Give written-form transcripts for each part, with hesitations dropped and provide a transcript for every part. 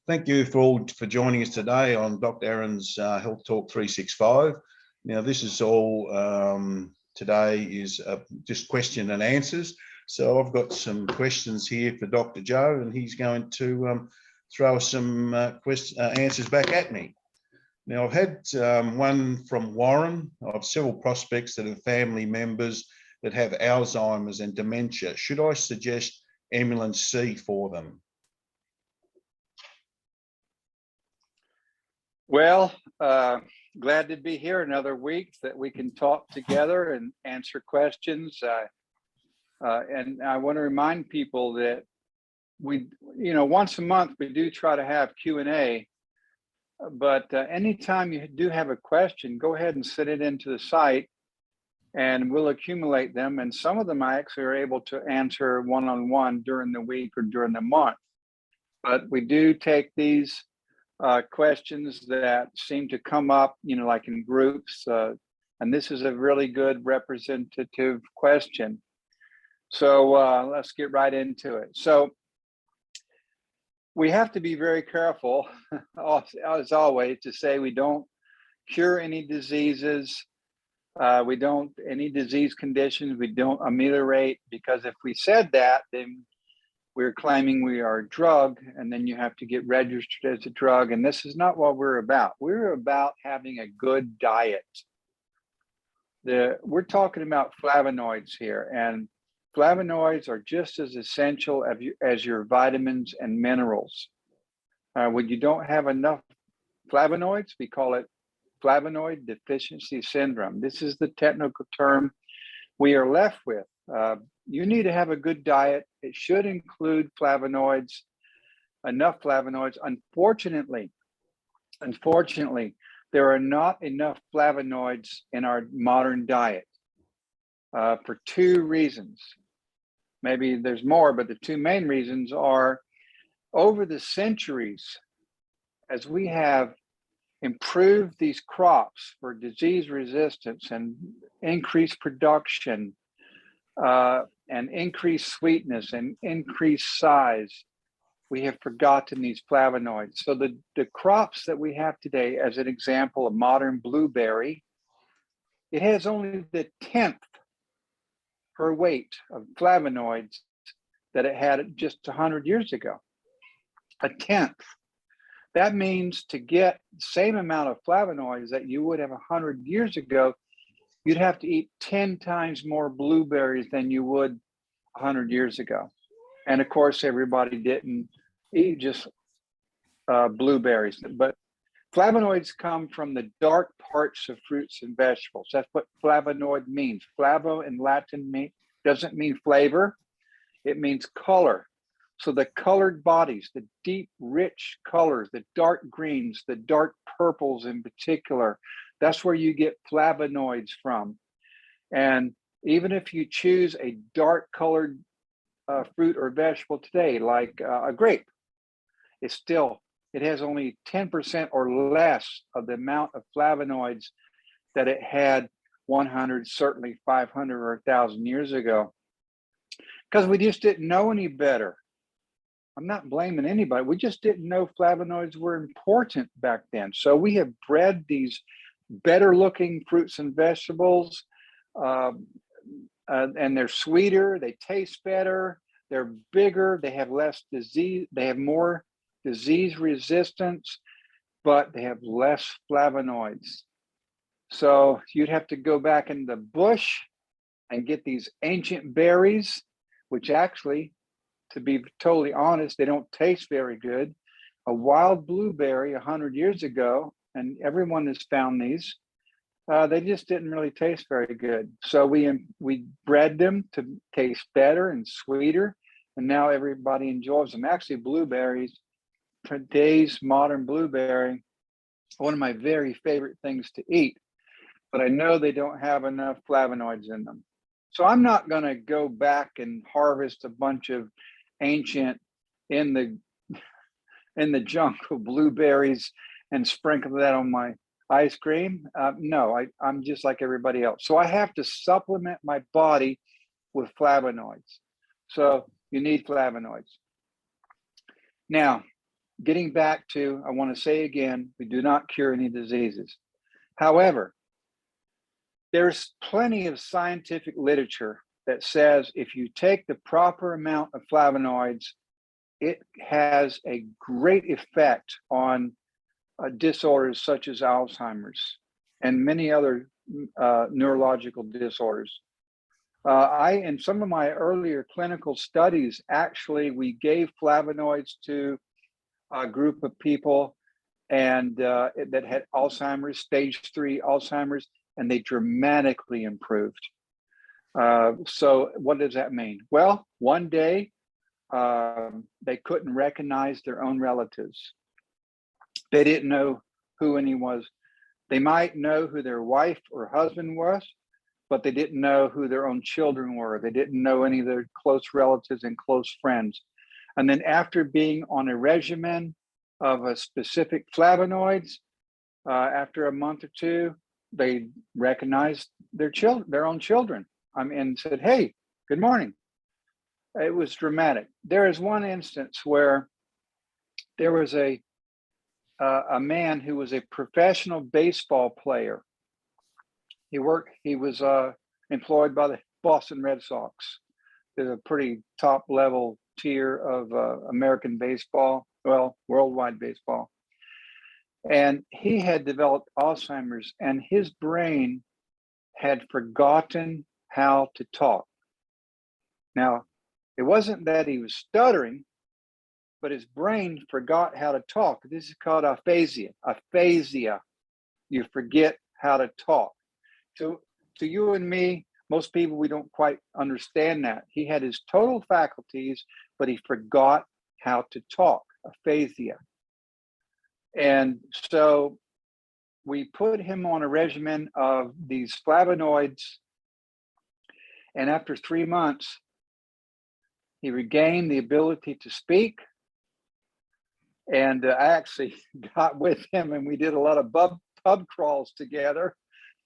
Thank you for joining us today on Dr. Ahrens' Health Talk 365. Now, this is all today is just question and answers. So I've got some questions here for Dr. Joe, and he's going to throw some answers back at me. Now, I've had one from Warren. I have several prospects that have family members that have Alzheimer's and dementia. Should I suggest Ambulance C for them? Well, glad to be here another week that we can talk together and answer questions. And I want to remind people that we, once a month we do try to have Q&A, but anytime you do have a question, go ahead and send it into the site and we'll accumulate them. And some of them I actually are able to answer one-on-one during the week or during the month. But we do take these questions that seem to come up, like in groups, and this is a really good representative question. So let's get right into it. So we have to be very careful, as always, to say we don't cure any diseases, any disease conditions, we don't ameliorate, because if we said that, then we're claiming we are a drug, and then you have to get registered as a drug. And this is not what we're about. We're about having a good diet. We're talking about flavonoids here, and flavonoids are just as essential as your vitamins and minerals. When you don't have enough flavonoids, we call it flavonoid deficiency syndrome. This is the technical term we are left with. You need to have a good diet. It should include flavonoids, enough flavonoids. Unfortunately, there are not enough flavonoids in our modern diet for two reasons. Maybe there's more, but the two main reasons are, over the centuries, as we have improved these crops for disease resistance and increased production, and increased sweetness and increased size, we have forgotten these flavonoids. So the crops that we have today, as an example, a modern blueberry, it has only the 10th per weight of flavonoids that it had just 100 years ago. A 10th. That means to get the same amount of flavonoids that you would have 100 years ago, you'd have to eat 10 times more blueberries than you would 100 years ago. And of course, everybody didn't eat just blueberries, but flavonoids come from the dark parts of fruits and vegetables. That's what flavonoid means. Flavo in Latin doesn't mean flavor, it means color. So the colored bodies, the deep, rich colors, the dark greens, the dark purples in particular, that's where you get flavonoids from. And even if you choose a dark colored fruit or vegetable today, like a grape, it has only 10% or less of the amount of flavonoids that it had 100, certainly 500 or 1,000 years ago, because we just didn't know any better. I'm not blaming anybody. We just didn't know flavonoids were important back then. So we have bred these better looking fruits and vegetables, and they're sweeter, they taste better, they're bigger, they have less disease, they have more disease resistance, but they have less flavonoids. So you'd have to go back in the bush and get these ancient berries, which actually, to be totally honest, they don't taste very good. A wild blueberry 100 years ago, and everyone has found these, they just didn't really taste very good. So we bred them to taste better and sweeter, and now everybody enjoys them. Actually, blueberries, today's modern blueberry, one of my very favorite things to eat, but I know they don't have enough flavonoids in them. So I'm not going to go back and harvest a bunch of ancient in the jungle blueberries and sprinkle that on my ice cream. No, I'm just like everybody else. So I have to supplement my body with flavonoids. So you need flavonoids. Now, getting back to, I want to say again, we do not cure any diseases. However, there's plenty of scientific literature that says if you take the proper amount of flavonoids, it has a great effect on disorders such as Alzheimer's and many other neurological disorders. In some of my earlier clinical studies, actually, we gave flavonoids to a group of people and that had Alzheimer's, stage 3 Alzheimer's, and they dramatically improved. So what does that mean? Well, one day they couldn't recognize their own relatives. They didn't know who anyone was. They might know who their wife or husband was, but they didn't know who their own children were. They didn't know any of their close relatives and close friends. And then after being on a regimen of a specific flavonoids, after a month or two, they recognized their own children. And said, "Hey, good morning." It was dramatic. There is one instance where there was a man who was a professional baseball player. He was employed by the Boston Red Sox. There's a pretty top level tier of American baseball, well, worldwide baseball. And he had developed Alzheimer's, and his brain had forgotten how to talk. Now, it wasn't that he was stuttering, but his brain forgot how to talk. This is called aphasia. Aphasia. You forget how to talk. To you and me, most people, we don't quite understand that. He had his total faculties, but he forgot how to talk. Aphasia. And so we put him on a regimen of these flavonoids. And after 3 months, he regained the ability to speak. And I actually got with him and we did a lot of pub crawls together.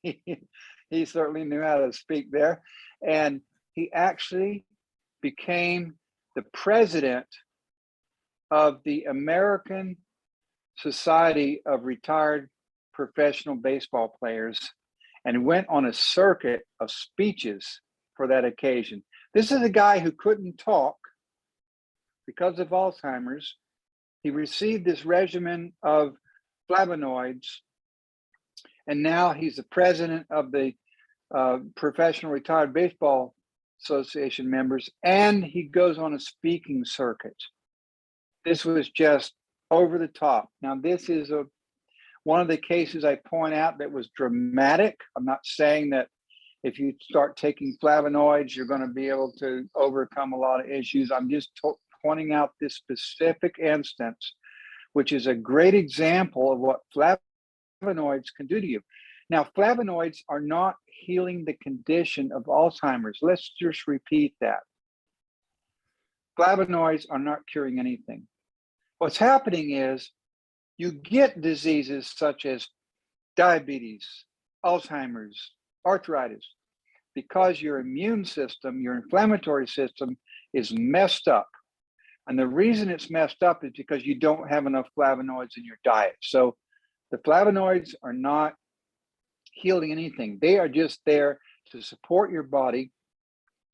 He certainly knew how to speak there. And he actually became the president of the American Society of Retired Professional Baseball Players and went on a circuit of speeches for that occasion. This is a guy who couldn't talk because of Alzheimer's. He received this regimen of flavonoids, and now he's the president of the Professional Retired Baseball Association members, and he goes on a speaking circuit. This was just over the top. Now, this is one of the cases I point out that was dramatic. I'm not saying that if you start taking flavonoids, you're going to be able to overcome a lot of issues. I'm just pointing out this specific instance, which is a great example of what flavonoids can do to you. Now, flavonoids are not healing the condition of Alzheimer's. Let's just repeat that. Flavonoids are not curing anything. What's happening is you get diseases such as diabetes, Alzheimer's, arthritis, because your immune system, your inflammatory system is messed up. And the reason it's messed up is because you don't have enough flavonoids in your diet. So the flavonoids are not healing anything. They are just there to support your body,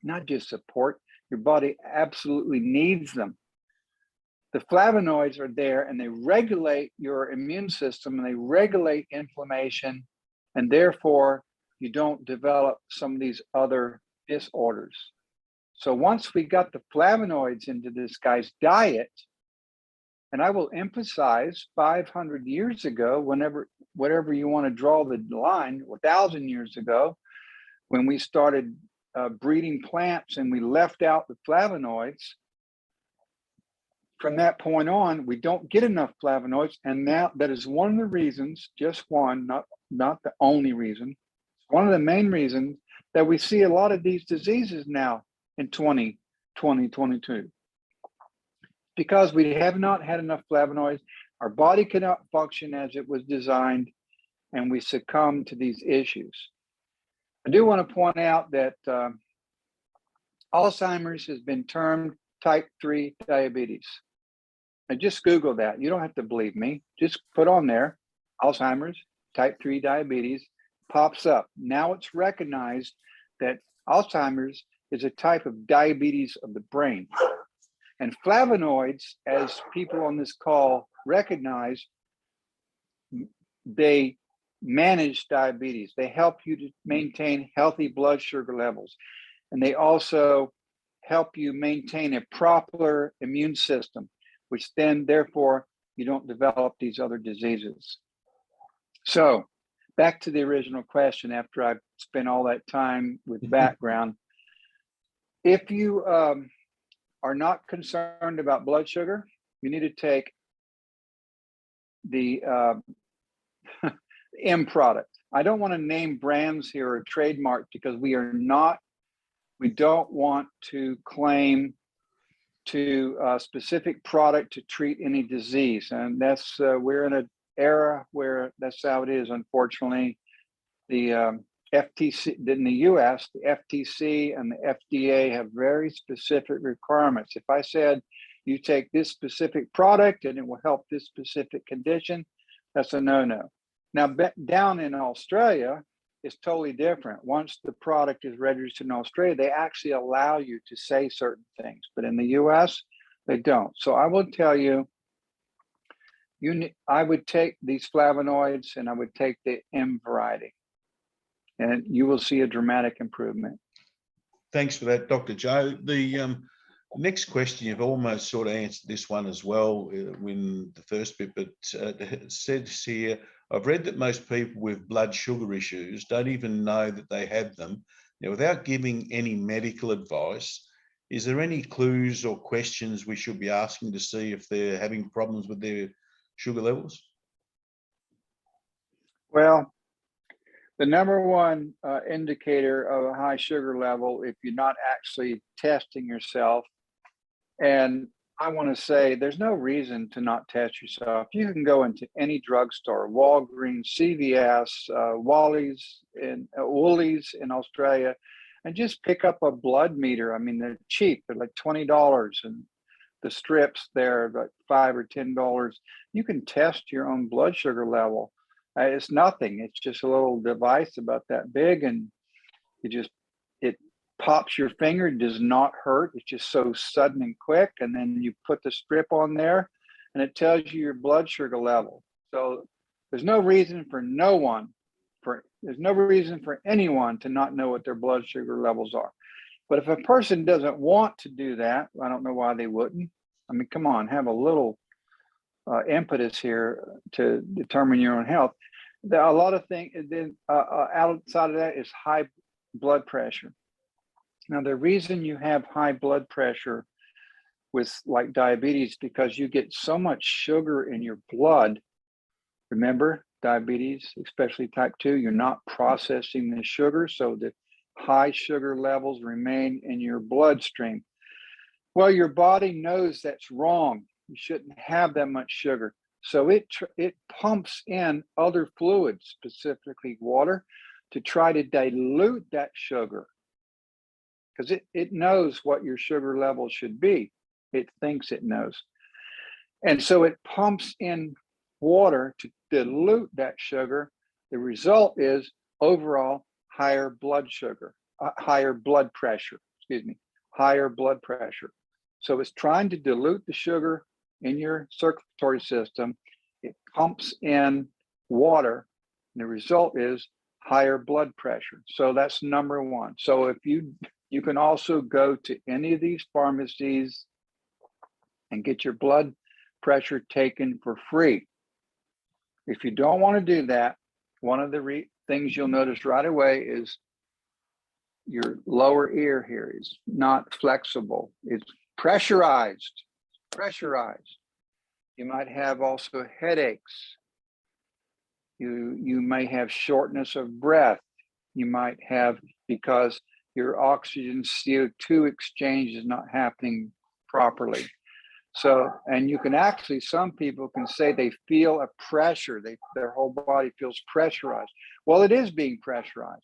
not just support, your body absolutely needs them. The flavonoids are there and they regulate your immune system and they regulate inflammation, and therefore you don't develop some of these other disorders. So once we got the flavonoids into this guy's diet, and I will emphasize 500 years ago, whatever you want to draw the line, 1,000 years ago, when we started breeding plants and we left out the flavonoids, from that point on, we don't get enough flavonoids. And now that is one of the reasons, just one, not the only reason, one of the main reasons that we see a lot of these diseases now in 2022. Because we have not had enough flavonoids, our body cannot function as it was designed, and we succumb to these issues. I do want to point out that Alzheimer's has been termed type 3 diabetes. And just Google that. You don't have to believe me. Just put on there, Alzheimer's, type 3 diabetes, pops up. Now it's recognized that Alzheimer's is a type of diabetes of the brain. And flavonoids, as people on this call recognize, they manage diabetes. They help you to maintain healthy blood sugar levels. And they also help you maintain a proper immune system, which then, therefore, you don't develop these other diseases. So back to the original question, after I've spent all that time with background, if you are not concerned about blood sugar, you need to take the M product. I don't want to name brands here or trademark because we don't want to claim to a specific product to treat any disease. And that's, we're in an era where that's how it is, unfortunately. The FTC, in the US, the FTC and the FDA have very specific requirements. If I said, you take this specific product and it will help this specific condition, that's a no-no. Now, down in Australia, it's totally different. Once the product is registered in Australia, they actually allow you to say certain things, but in the US, they don't. So I will tell you, I would take these flavonoids and I would take the M variety, and you will see a dramatic improvement. Thanks for that, Dr. Joe. The next question, you've almost sort of answered this one as well in the first bit, but it says here, I've read that most people with blood sugar issues don't even know that they have them. Now, without giving any medical advice, is there any clues or questions we should be asking to see if they're having problems with their sugar levels? Well, the number one indicator of a high sugar level, if you're not actually testing yourself, and I want to say there's no reason to not test yourself. You can go into any drugstore, Walgreens, CVS, Woolies in Australia, and just pick up a blood meter. I mean, they're cheap. They're like $20, and the strips there are like $5 or $10. You can test your own blood sugar level. It's nothing. It's just a little device about that big, and it pops your finger. It does not hurt. It's just so sudden and quick. And then you put the strip on there, and it tells you your blood sugar level. So there's no reason for anyone to not know what their blood sugar levels are. But if a person doesn't want to do that, I don't know why they wouldn't. I mean, come on, have a little impetus here to determine your own health. There are a lot of things. Then outside of that is high blood pressure. Now, the reason you have high blood pressure with like diabetes, because you get so much sugar in your blood. Remember, diabetes, especially type 2, you're not processing the sugar, so the high sugar levels remain in your bloodstream. Well, your body knows that's wrong. You shouldn't have that much sugar. So it pumps in other fluids, specifically water, to try to dilute that sugar, because it knows what your sugar level should be. It thinks it knows. And so it pumps in water to dilute that sugar. The result is overall higher blood pressure. So it's trying to dilute the sugar in your circulatory system. It pumps in water, and the result is higher blood pressure. So that's number one. So if you can also go to any of these pharmacies and get your blood pressure taken for free. If you don't want to do that, one of the things you'll notice right away is your lower ear here is not flexible. It's pressurized. You might have also headaches. You may have shortness of breath. You might have, because your oxygen CO2 exchange is not happening properly. So, and you can actually, some people can say they feel a pressure. Their whole body feels pressurized. Well, it is being pressurized.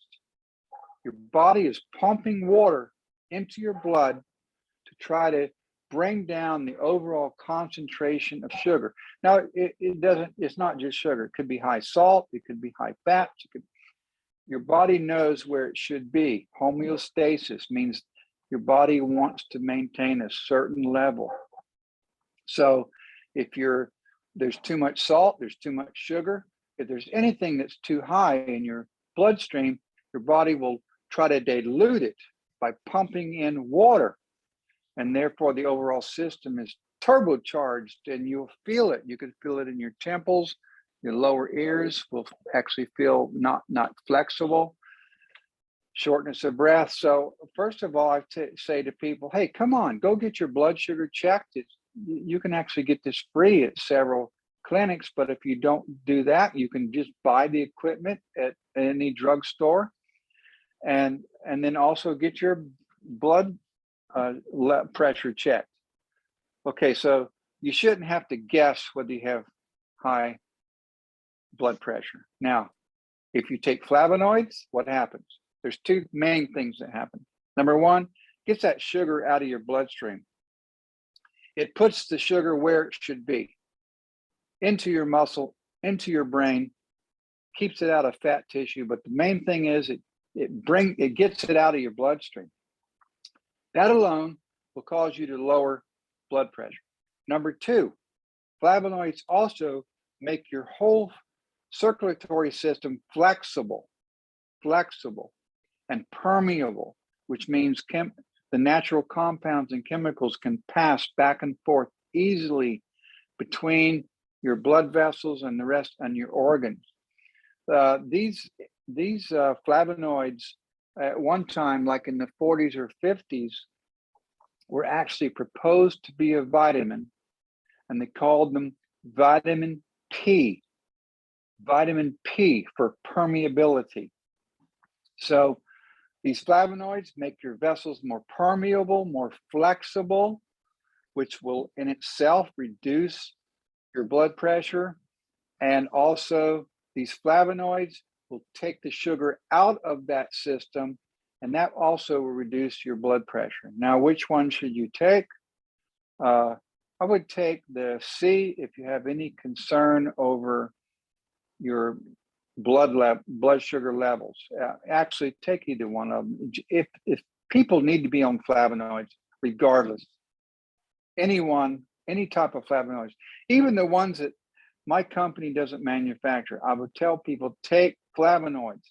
Your body is pumping water into your blood to try to bring down the overall concentration of sugar. Now, it's not just sugar. It could be high salt. It could be high fat. Your body knows where it should be. Homeostasis means your body wants to maintain a certain level. So if there's too much salt, there's too much sugar, if there's anything that's too high in your bloodstream, your body will try to dilute it by pumping in water. And therefore the overall system is turbocharged, and you'll feel it. You can feel it in your temples. Your lower ears will actually feel not flexible, shortness of breath. So first of all, I say to people, hey, come on, go get your blood sugar checked. You can actually get this free at several clinics, but if you don't do that, you can just buy the equipment at any drugstore, and then also get your blood pressure checked. Okay, so you shouldn't have to guess whether you have high blood pressure. Now, if you take flavonoids, what happens? There's two main things that happen. Number one, gets that sugar out of your bloodstream. It puts the sugar where it should be, into your muscle, into your brain, keeps it out of fat tissue. But the main thing is it gets it out of your bloodstream. That alone will cause you to lower blood pressure. Number two, flavonoids also make your whole circulatory system flexible and permeable, which means the natural compounds and chemicals can pass back and forth easily between your blood vessels and the rest and your organs. These flavonoids at one time, like in the 40s or 50s, were actually proposed to be a vitamin, and they called them vitamin P for permeability. So these flavonoids make your vessels more permeable, more flexible, which will in itself reduce your blood pressure. And also these flavonoids will take the sugar out of that system, and that also will reduce your blood pressure. Now, which one should you take? I would take the C if you have any concern over your blood sugar levels. Actually, take either one of them. If people need to be on flavonoids, regardless, any type of flavonoids, even the ones that my company doesn't manufacture, I would tell people, take flavonoids.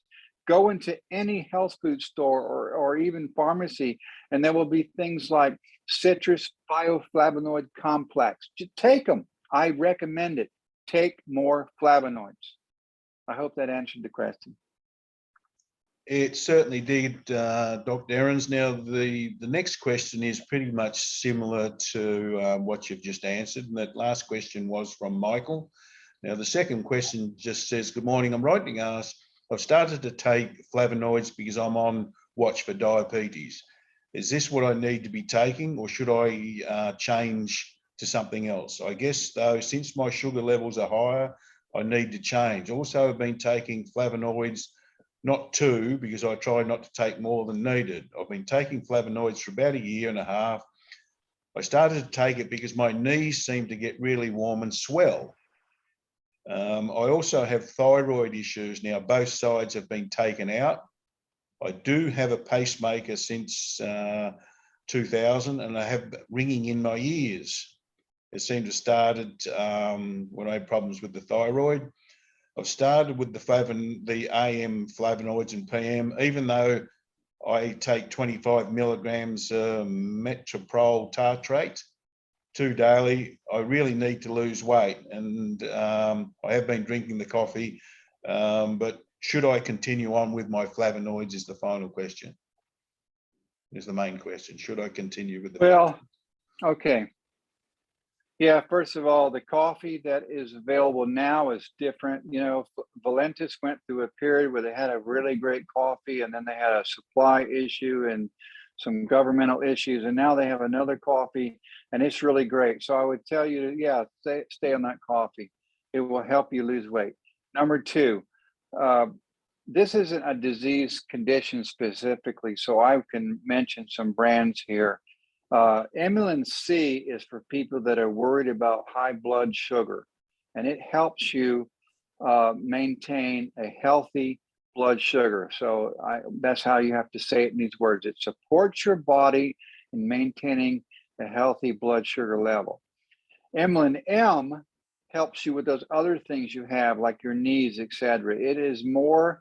Go into any health food store or even pharmacy, and there will be things like citrus bioflavonoid complex. Just take them. I recommend it. Take more flavonoids. I hope that answered the question. It certainly did, Dr. Ahrens. Now, the next question is pretty much similar to what you've just answered, and that last question was from Michael. Now, the second question just says, good morning, I'm writing us. I've started to take flavonoids because I'm on watch for diabetes. Is this what I need to be taking, or should I change to something else? I guess, though, since my sugar levels are higher, I need to change. Also, I've been taking flavonoids, not two, because I try not to take more than needed. I've been taking flavonoids for about a year and a half. I started to take it because my knees seem to get really warm and swell. I also have thyroid issues now. Both sides have been taken out. I do have a pacemaker since 2000, and I have ringing in my ears. It seems to have started when I had problems with the thyroid. I've started with the AM flavonoids and PM, even though I take 25 milligrams metoprolol tartrate 2 daily. I really need to lose weight, and I have been drinking the coffee, but should I continue on with my flavonoids is the final question. Is the main question. Should I continue with the Well, okay. Yeah, first of all, the coffee that is available now is different. You know, Valentis went through a period where they had a really great coffee, and then they had a supply issue and some governmental issues, and now they have another coffee, and it's really great. So I would tell you, yeah, stay on that coffee. It will help you lose weight. Number two, this isn't a disease condition specifically, so I can mention some brands here. Inulin C is for people that are worried about high blood sugar, and it helps you maintain a healthy blood sugar. So that's how you have to say it in these words. It supports your body in maintaining a healthy blood sugar level. Inulin M helps you with those other things you have, like your knees, etc. It is more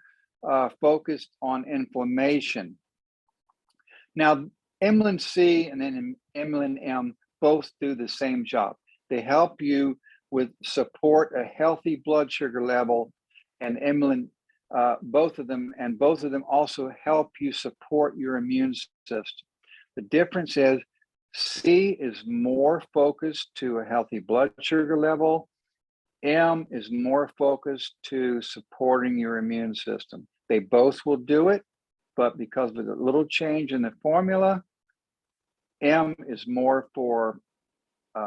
focused on inflammation. Now, Inulin C and then Inulin M both do the same job. They help you with support a healthy blood sugar level, and Inulin, both of them also help you support your immune system. The difference is C is more focused to a healthy blood sugar level. M is more focused to supporting your immune system. They both will do it, but because of the little change in the formula, M is more for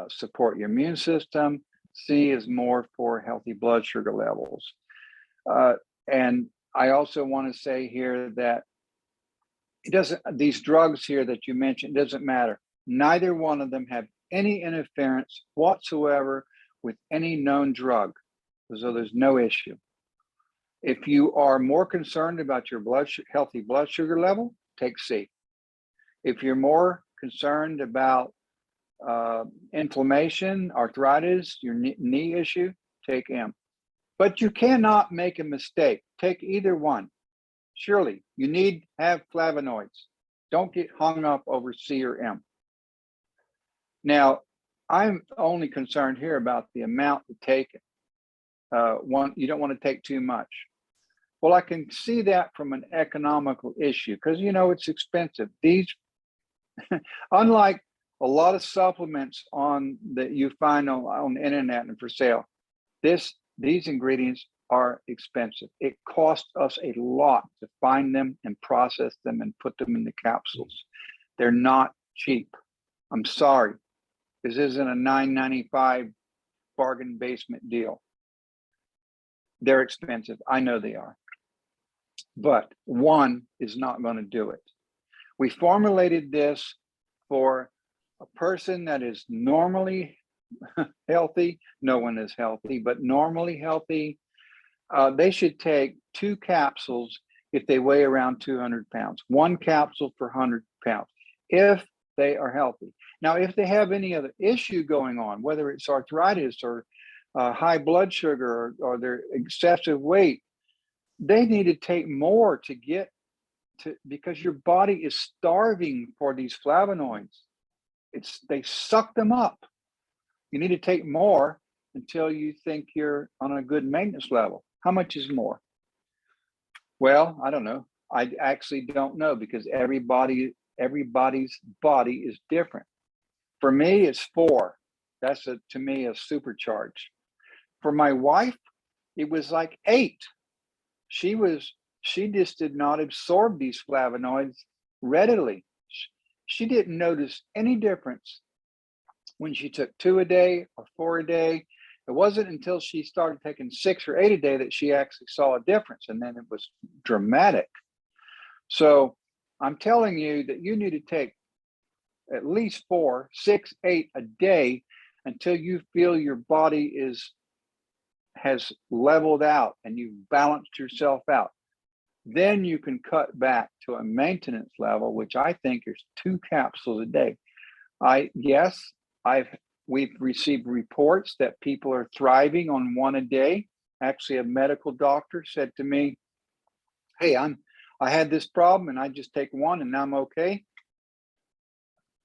support your immune system. C is more for healthy blood sugar levels. And I also want to say here that it doesn't, these drugs here that you mentioned, doesn't matter. Neither one of them have any interference whatsoever with any known drug. So there's no issue. If you are more concerned about your healthy blood sugar level, take C. If you're more concerned about inflammation, arthritis, your knee issue, take M. But you cannot make a mistake. Take either one. Surely, you need to have flavonoids. Don't get hung up over C or M. Now, I'm only concerned here about the amount to take it. You don't want to take too much. Well, I can see that from an economical issue because, you know, it's expensive. These, unlike a lot of supplements that you find on the internet and for sale, these ingredients are expensive. It costs us a lot to find them and process them and put them in the capsules. They're not cheap. I'm sorry. This isn't a $9.95 bargain basement deal. They're expensive. I know they are. But one is not going to do it. We formulated this for a person that is normally healthy. No one is healthy, but normally healthy. They should take 2 capsules if they weigh around 200 pounds. 1 capsule per 100 pounds if they are healthy. Now, if they have any other issue going on, whether it's arthritis or high blood sugar or their excessive weight, they need to take more to get to, because your body is starving for these flavonoids. They suck them up. You need to take more until you think you're on a good maintenance level. How much is more? Well, I don't know. I actually don't know because everybody's body is different. For me, it's 4. That's to me a supercharge. For my wife, it was like 8. She just did not absorb these flavonoids readily. She didn't notice any difference when she took 2 a day or 4 a day. It wasn't until she started taking 6 or 8 a day that she actually saw a difference, and then it was dramatic. So I'm telling you that you need to take at least 4, 6, 8 a day until you feel your body has leveled out and you've balanced yourself out. Then you can cut back to a maintenance level, which I think is 2 capsules a day. We've received reports that people are thriving on 1 a day. Actually, a medical doctor said to me, "Hey, I had this problem and I just take 1 and now I'm okay."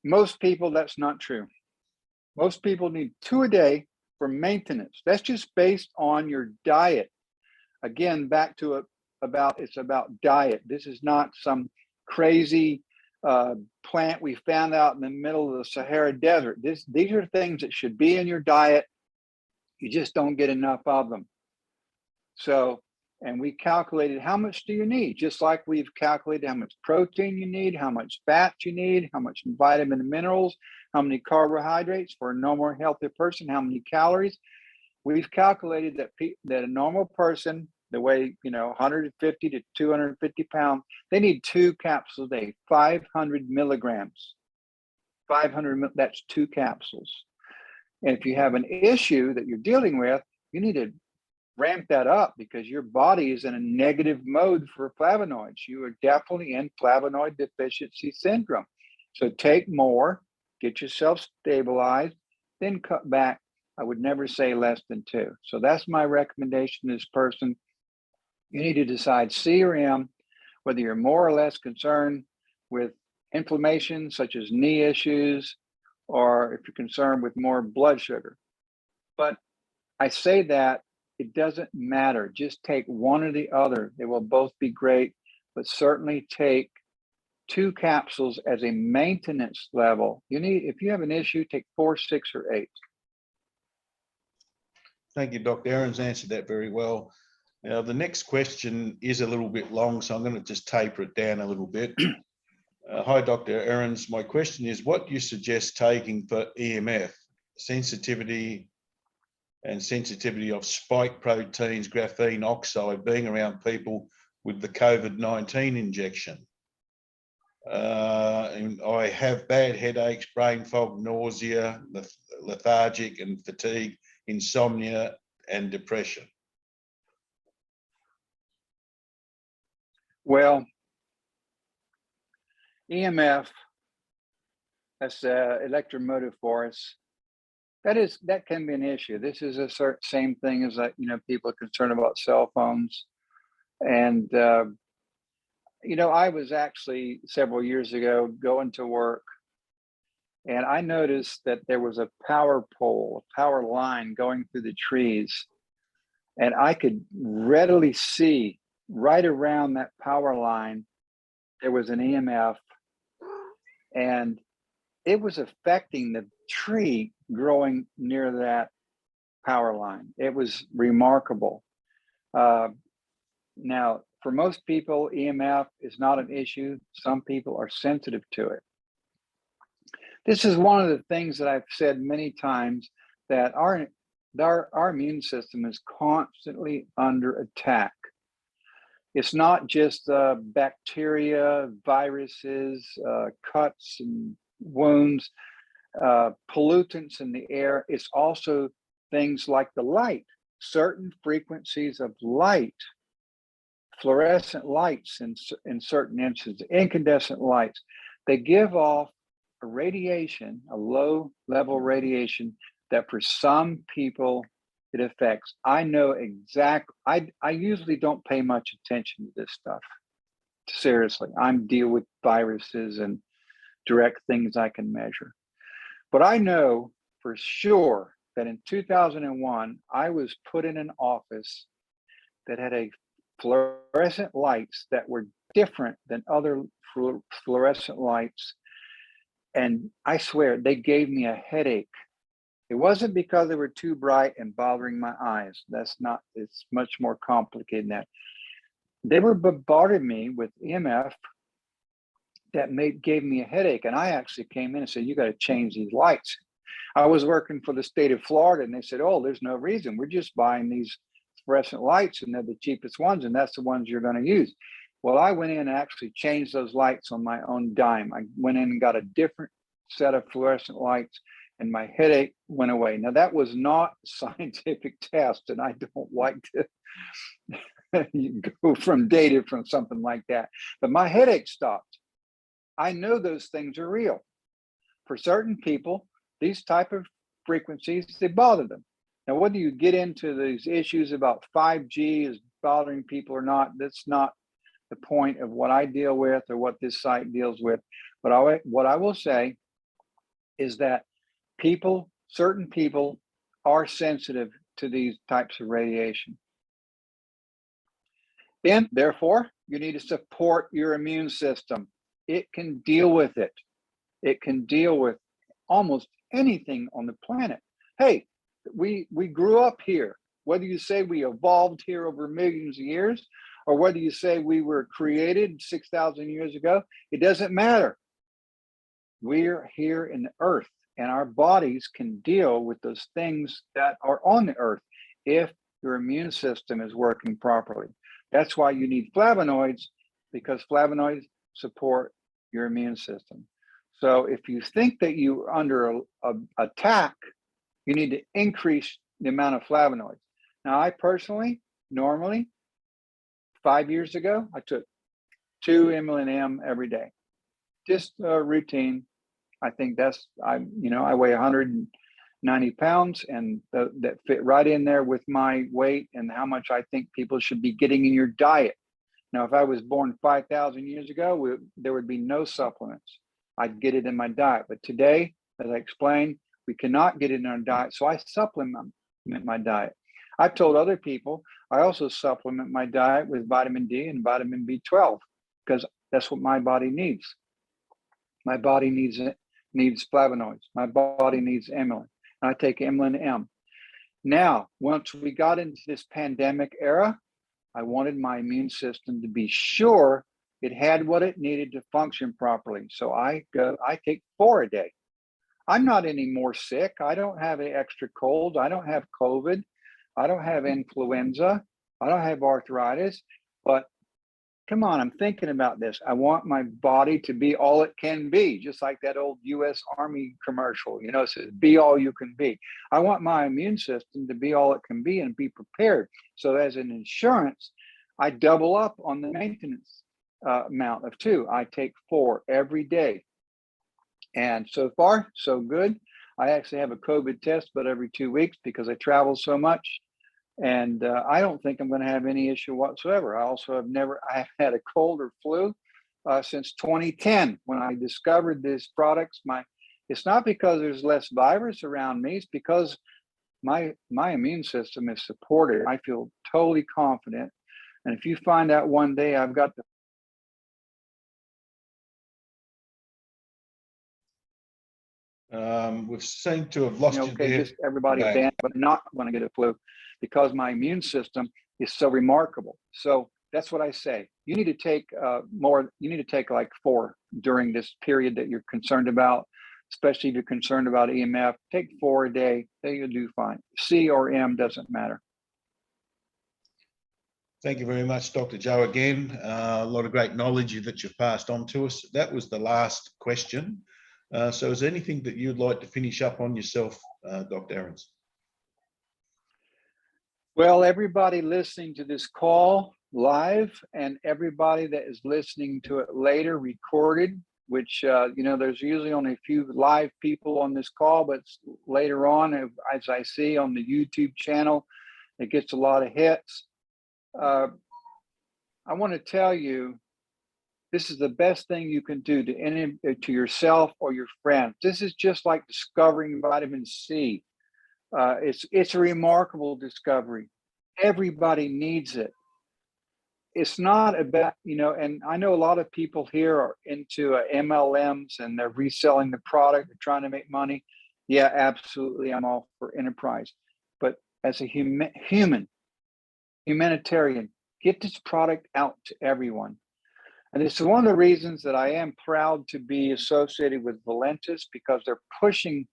Most people, that's not true. Most people need 2 a day for maintenance. That's just based on your diet. Again, back to it's about diet. This is not some crazy plant we found out in the middle of the Sahara Desert. These are things that should be in your diet. You just don't get enough of them. So, and we calculated how much do you need, just like we've calculated how much protein you need, how much fat you need, how much vitamin and minerals, how many carbohydrates for a normal healthy person, how many calories. We've calculated that a normal person, the way, 150 to 250 pounds, they need 2 capsules a day, 500 milligrams. 500, that's 2 capsules. And if you have an issue that you're dealing with, you need to ramp that up because your body is in a negative mode for flavonoids. You are definitely in flavonoid deficiency syndrome. So take more, get yourself stabilized, then cut back. I would never say less than 2. So that's my recommendation to this person. You need to decide C or M, whether you're more or less concerned with inflammation, such as knee issues, or if you're concerned with more blood sugar. But I say that it doesn't matter. Just take one or the other. They will both be great, but certainly take 2 capsules as a maintenance level. You need, if you have an issue, take 4, 6, or 8. Thank you, Dr. Ahrens answered that very well. Now, the next question is a little bit long, so I'm going to just taper it down a little bit. Hi, Dr. Ahrens. My question is, what do you suggest taking for EMF, sensitivity of spike proteins, graphene oxide, being around people with the COVID-19 injection? And I have bad headaches, brain fog, nausea, lethargic and fatigue, insomnia, and depression. Well, EMF, that's electromotive force. That can be an issue. This is a same thing as people are concerned about cell phones. And I was actually several years ago going to work, and I noticed that there was a power pole, a power line going through the trees, and I could readily see right around that power line there was an EMF, and it was affecting the tree growing near that power line. It was remarkable. Now, for most people, EMF is not an issue. Some people are sensitive to it. This is one of the things that I've said many times, that our immune system is constantly under attack. It's not just bacteria, viruses, cuts and wounds, pollutants in the air. It's also things like the light, certain frequencies of light, fluorescent lights in certain instances, incandescent lights. They give off a radiation, a low level radiation, that for some people it affects. I know exactly. I usually don't pay much attention to this stuff. Seriously, I'm deal with viruses and direct things I can measure. But I know for sure that in 2001, I was put in an office that had a fluorescent lights that were different than other fluorescent lights. And I swear they gave me a headache. It wasn't because they were too bright and bothering my eyes. That's not, it's much more complicated than that. They were bombarding me with EMF that gave me a headache. And I actually came in and said, you got to change these lights. I was working for the state of Florida, and they said, oh, there's no reason. We're just buying these fluorescent lights, and they're the cheapest ones, and that's the ones you're going to use. Well, I went in and actually changed those lights on my own dime. I went in and got a different set of fluorescent lights, and my headache went away. Now, that was not a scientific test, and I don't like to go from data from something like that. But my headache stopped. I know those things are real. For certain people, these type of frequencies, they bother them. Now, whether you get into these issues about 5G is bothering people or not, that's not the point of what I deal with or what this site deals with. But what I will say is that certain people are sensitive to these types of radiation. Then, therefore, you need to support your immune system. It can deal with it. It can deal with almost anything on the planet. Hey, we grew up here. Whether you say we evolved here over millions of years, or whether you say we were created 6,000 years ago, it doesn't matter. We're here in the earth, and our bodies can deal with those things that are on the earth if your immune system is working properly. That's why you need flavonoids, because flavonoids support your immune system. So if you think that you're under attack, you need to increase the amount of flavonoids. Now, I personally, normally, 5 years ago, I took 2 Inulin M every day, just a routine. I think that's, I weigh 190 pounds, and that fit right in there with my weight and how much I think people should be getting in your diet. Now, if I was born 5,000 years ago, there would be no supplements. I'd get it in my diet. But today, as I explained, we cannot get it in our diet. So I supplement my diet. I've told other people, I also supplement my diet with vitamin D and vitamin B12 because that's what my body needs. My body needs flavonoids. My body needs inulin. And I take Inulin M. Now, once we got into this pandemic era, I wanted my immune system to be sure it had what it needed to function properly. So I take 4 a day. I'm not any more sick. I don't have an extra cold. I don't have COVID. I don't have influenza. I don't have arthritis. But come on, I'm thinking about this. I want my body to be all it can be, just like that old US Army commercial, it says, be all you can be. I want my immune system to be all it can be and be prepared. So as an insurance, I double up on the maintenance amount of 2. I take 4 every day. And so far, so good. I actually have a COVID test, but every 2 weeks because I travel so much. And I don't think I'm going to have any issue whatsoever. I also I've had a cold or flu since 2010 when I discovered these products. It's not because there's less virus around me. It's because my immune system is supported. I feel totally confident. And if you find out one day I've got the We seem to have lost you there. just everybody banned, but not going to get a flu because my immune system is so remarkable. So that's what I say. You need to take more. You need to take like 4 during this period that you're concerned about, especially if you're concerned about EMF. Take 4 a day. Then you'll do fine. C or M doesn't matter. Thank you very much, Dr. Joe, again. A lot of great knowledge that you've passed on to us. That was the last question. So is there anything that you'd like to finish up on yourself, Dr. Ahrens? Well, everybody listening to this call live and everybody that is listening to it later recorded, which, there's usually only a few live people on this call, but later on, as I see on the YouTube channel, it gets a lot of hits. I want to tell you, this is the best thing you can do to yourself or your friends. This is just like discovering vitamin C. It's a remarkable discovery. Everybody needs it. It's not about, and I know a lot of people here are into MLMs and they're reselling the product, they're trying to make money. Yeah, absolutely. I'm all for enterprise. But as a humanitarian, get this product out to everyone. And it's one of the reasons that I am proud to be associated with Valentis, because they're pushing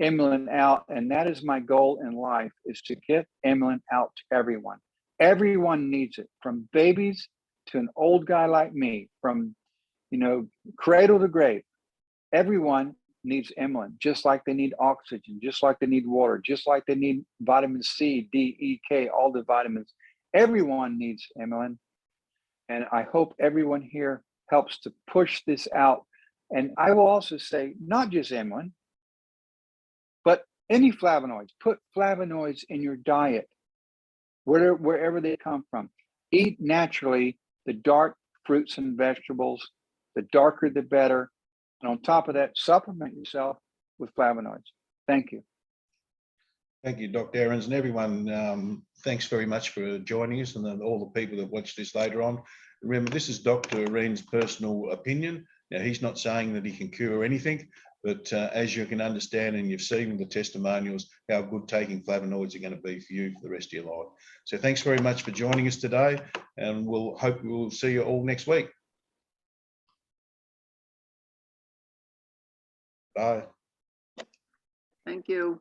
Inulin out. And that is my goal in life, is to get Inulin out to everyone. Everyone needs it, from babies to an old guy like me, from, cradle to grave. Everyone needs Inulin, just like they need oxygen, just like they need water, just like they need vitamin C, D, E, K, all the vitamins. Everyone needs Inulin. And I hope everyone here helps to push this out. And I will also say, not just Inulin, but any flavonoids. Put flavonoids in your diet, wherever they come from. Eat naturally the dark fruits and vegetables. The darker, the better. And on top of that, supplement yourself with flavonoids. Thank you. Thank you, Dr. Ahrens, and everyone. Thanks very much for joining us, and then all the people that watch this later on. Remember, this is Dr. Ahrens' personal opinion. Now, he's not saying that he can cure anything, but as you can understand, and you've seen in the testimonials, how good taking flavonoids are going to be for you for the rest of your life. So thanks very much for joining us today, and we'll see you all next week. Bye. Thank you.